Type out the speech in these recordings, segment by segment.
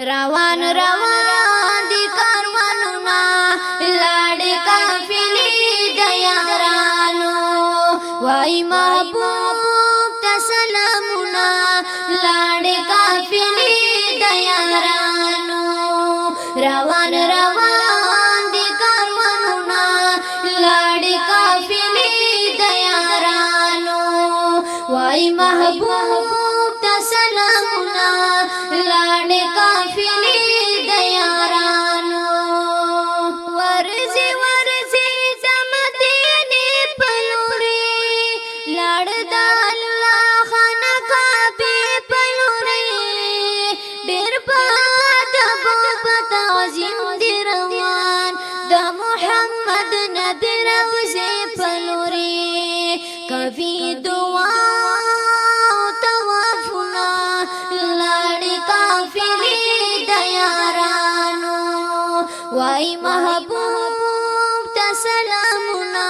روان روان دي کاروانونه لاړې قافلې د یارانو وای محبوب ته سلامونه لاړې قافلې د یارانو روان روان دي کاروانونه لاړې قافلې د یارانو وای محبوب ته سلامونه لاړې قافلې د یارانو ورځي ورځي د مدینې په لورې لاړ د الله خانه کعبې په لورې ډېر په ادب په تعظیم دي روان د محمد نبي روضې په لورې کوي دعا وای محبوب ته سلامونه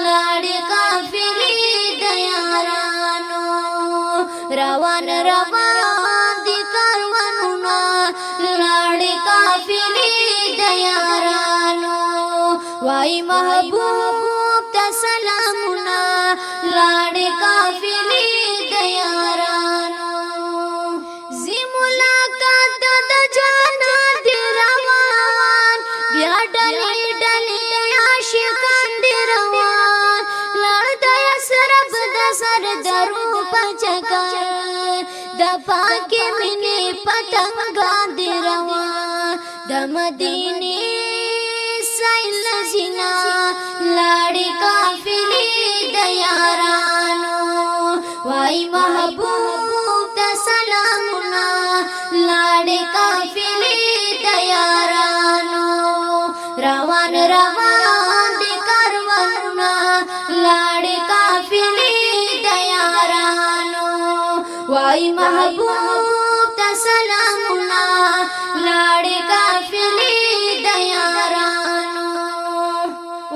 لاړې قافلې د یارانو روان روان دي کاروانونه لاړې قافلې د یارانو وای محبوب ته سلامونه لاړې قافلې د یارانو زی ملاقات د جانان دی روان بیا ډلې ډلې عاشقان دی روان لړ د یسرب د سر درو په چکر د پاکې مینې پتنګان دی روان د مدینې سیل زینا لاړې قافلې د یارانو وای محبوب ته سلامونه لاړې قافلې د یارانو روان روان دي کاروانونه لاړې قافلې د یارانو وای محبوب ته سلامونه لاړې قافلې د یارانو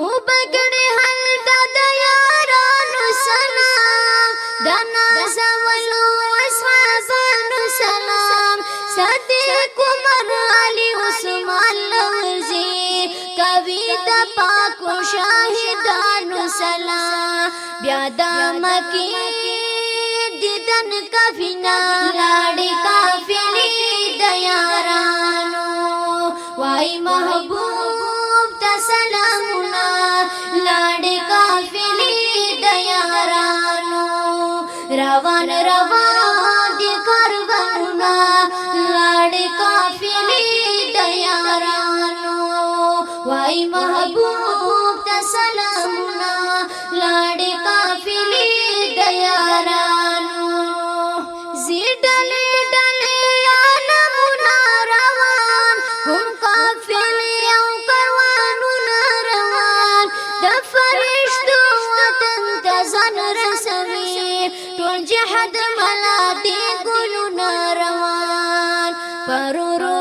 وبګړې هلته د یارانو سلام د نازولو اصحابانو سلام صدیق عمر علي عثمان لورزي کوي د پاکو شاهدانو سلام بیا د مکی دیدن کفینا لاړې قافلې د یارانو وای محبوب ته سلامونه لاړې قافلې د یارانو روان روان دي کاروانونه لاړې قافلې د یارانو وای محبوب ته سلامونه لاړې قافلې د یارانو زی ډلې ډلې یا نمونه روان هم قافلې او کاروانونه روان د فرشتو وطن ته ځان رسوي ټول جهاد ملا دي ګلونه روان پرورو